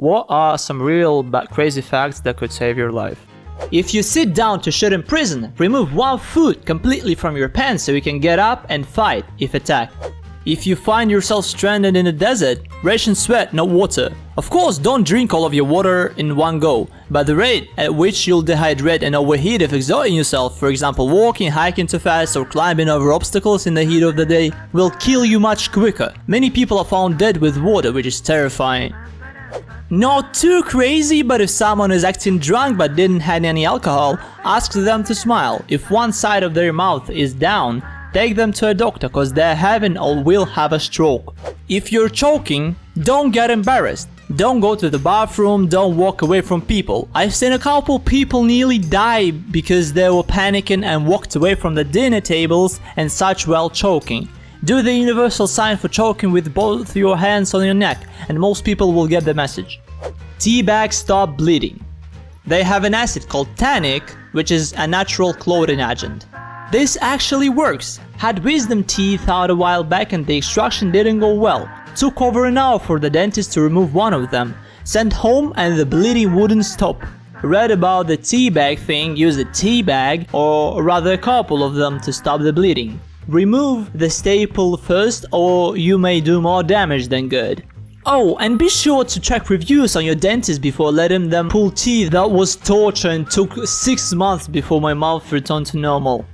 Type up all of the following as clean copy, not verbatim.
What are some real but crazy facts that could save your life? If you sit down to shit in prison, remove one foot completely from your pants so you can get up and fight if attacked. If you find yourself stranded in a desert, ration sweat, not water. Of course, don't drink all of your water in one go, but the rate at which you'll dehydrate and overheat if exerting yourself, for example walking, hiking too fast or climbing over obstacles in the heat of the day, will kill you much quicker. Many people are found dead with water, which is terrifying. Not too crazy, but if someone is acting drunk but didn't have any alcohol, ask them to smile. If one side of their mouth is down, take them to a doctor cause they're having or will have a stroke. If you're choking, don't get embarrassed. Don't go to the bathroom, don't walk away from people. I've seen a couple people nearly die because they were panicking and walked away from the dinner tables and such while choking. Do the universal sign for choking with both your hands on your neck and most people will get the message. Tea bags stop bleeding. They have an acid called tannic, which is a natural clotting agent. This actually works. Had wisdom teeth out a while back and the extraction didn't go well. Took over an hour for the dentist to remove one of them. Sent home and the bleeding wouldn't stop. Read about the tea bag thing, use a tea bag or rather a couple of them to stop the bleeding. Remove the staple first or you may do more damage than good. Oh, and be sure to check reviews on your dentist before letting them pull teeth. That was torture and took 6 months before my mouth returned to normal.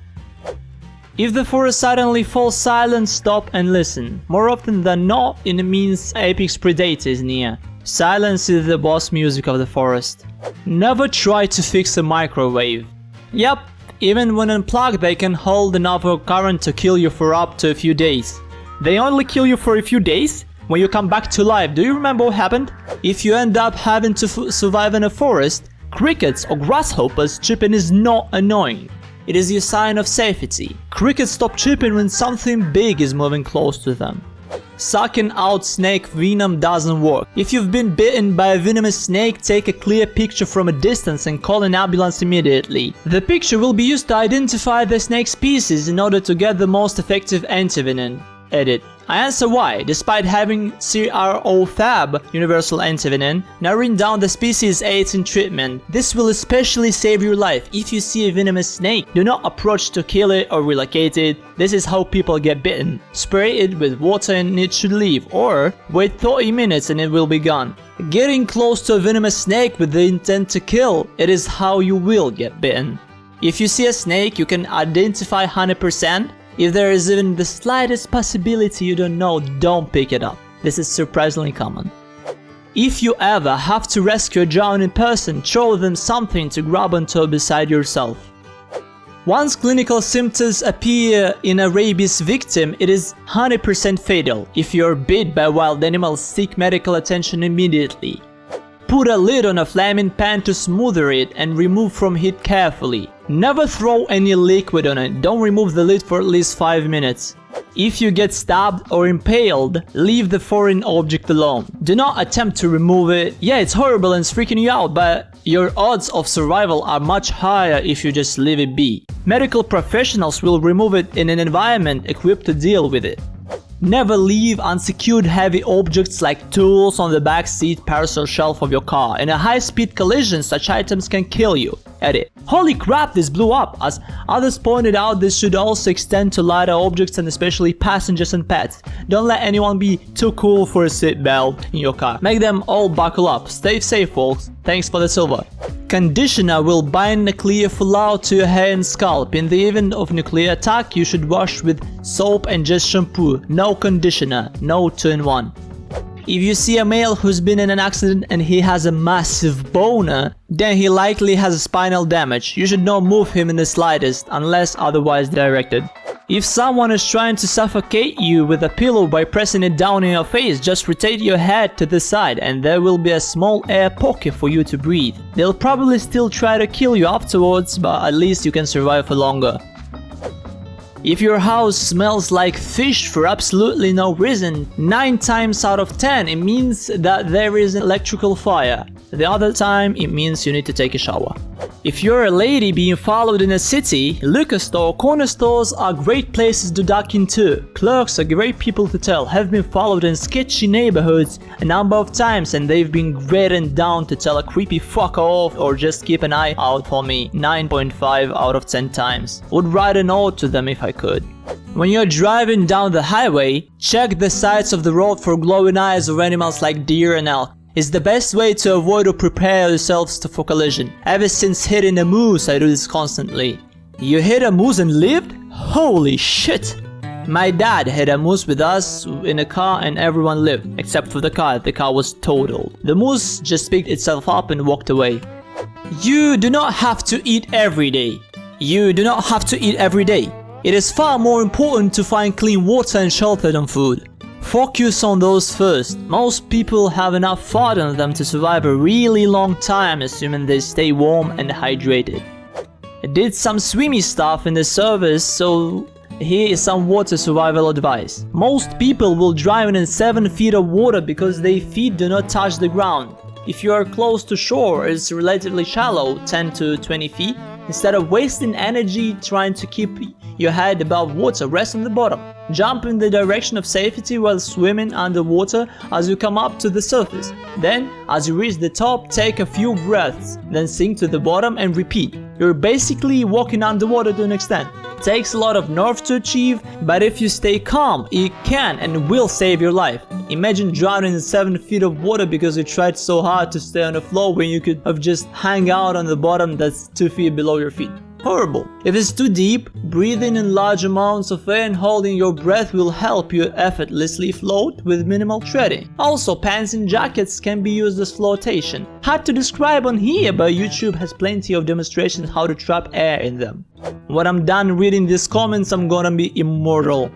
If the forest suddenly falls silent, stop and listen. More often than not, it means apex predator is near. Silence is the boss music of the forest. Never try to fix a microwave. Yep, even when unplugged they can hold enough current to kill you for up to a few days. They only kill you for a few days? When you come back to life, do you remember what happened? If you end up having to survive in a forest, crickets or grasshoppers chirping is not annoying. It is your sign of safety. Crickets stop chirping when something big is moving close to them. Sucking out snake venom doesn't work. If you've been bitten by a venomous snake, take a clear picture from a distance and call an ambulance immediately. The picture will be used to identify the snake species in order to get the most effective antivenom. Edit. I answer why, despite having CRO-FAB, universal antivenom, narrowing down the species aids in treatment. This will especially save your life. If you see a venomous snake, do not approach to kill it or relocate it. This is how people get bitten. Spray it with water and it should leave, or wait 30 minutes and it will be gone. Getting close to a venomous snake with the intent to kill, it is how you will get bitten. If you see a snake you can identify 100%, if there is even the slightest possibility you don't know, don't pick it up. This is surprisingly common. If you ever have to rescue a drowning person, throw them something to grab onto beside yourself. Once clinical symptoms appear in a rabies victim, it is 100% fatal. If you are bit by a wild animal, seek medical attention immediately. Put a lid on a flaming pan to smother it and remove from heat carefully. Never throw any liquid on it, don't remove the lid for at least 5 minutes. If you get stabbed or impaled, leave the foreign object alone. Do not attempt to remove it. Yeah, it's horrible and it's freaking you out, but your odds of survival are much higher if you just leave it be. Medical professionals will remove it in an environment equipped to deal with it. Never leave unsecured heavy objects like tools on the back seat, parcel shelf of your car. In a high-speed collision, such items can kill you. Edit. Holy crap, this blew up! As others pointed out, this should also extend to lighter objects and especially passengers and pets. Don't let anyone be too cool for a seatbelt in your car. Make them all buckle up. Stay safe, folks. Thanks for the silver. Conditioner will bind nuclear fallout to your hair and scalp. In the event of nuclear attack, you should wash with soap and just shampoo. No conditioner, no 2-in-1. If you see a male who's been in an accident and he has a massive boner, then he likely has spinal damage. You should not move him in the slightest, unless otherwise directed. If someone is trying to suffocate you with a pillow by pressing it down in your face, just rotate your head to the side and there will be a small air pocket for you to breathe. They'll probably still try to kill you afterwards, but at least you can survive for longer. If your house smells like fish for absolutely no reason, 9 times out of 10 it means that there is an electrical fire. The other time it means you need to take a shower. If you're a lady being followed in a city, liquor store, corner stores are great places to duck into. Clerks are great people to tell. Have been followed in sketchy neighborhoods a number of times and they've been written down to tell a creepy fucker off or just keep an eye out for me 9.5 out of 10 times. Would write a note to them if I could. When you're driving down the highway, check the sides of the road for glowing eyes or animals like deer and elk. It's the best way to avoid or prepare yourselves for collision. Ever since hitting a moose, I do this constantly. You hit a moose and lived? Holy shit! My dad hit a moose with us in a car and everyone lived, except for the car. The car was totaled. The moose just picked itself up and walked away. You do not have to eat every day. You do not have to eat every day. It is far more important to find clean water and shelter than food. Focus on those first. Most people have enough food on them to survive a really long time, assuming they stay warm and hydrated. I did some swimmy stuff in the service, so here is some water survival advice. Most people will drown in 7 feet of water because their feet do not touch the ground. If you are close to shore, it's relatively shallow, 10 to 20 feet. Instead of wasting energy trying to keep your head above water, rest on the bottom. Jump in the direction of safety while swimming underwater as you come up to the surface. Then, as you reach the top, take a few breaths, then sink to the bottom and repeat. You're basically walking underwater to an extent. Takes a lot of nerve to achieve, but if you stay calm, it can and will save your life. Imagine drowning in 7 feet of water because you tried so hard to stay on the floor when you could have just hung out on the bottom that's 2 feet below your feet. Horrible. If it's too deep, breathing in large amounts of air and holding your breath will help you effortlessly float with minimal treading. Also, pants and jackets can be used as flotation. Hard to describe on here, but YouTube has plenty of demonstrations how to trap air in them. When I'm done reading these comments, I'm gonna be immortal.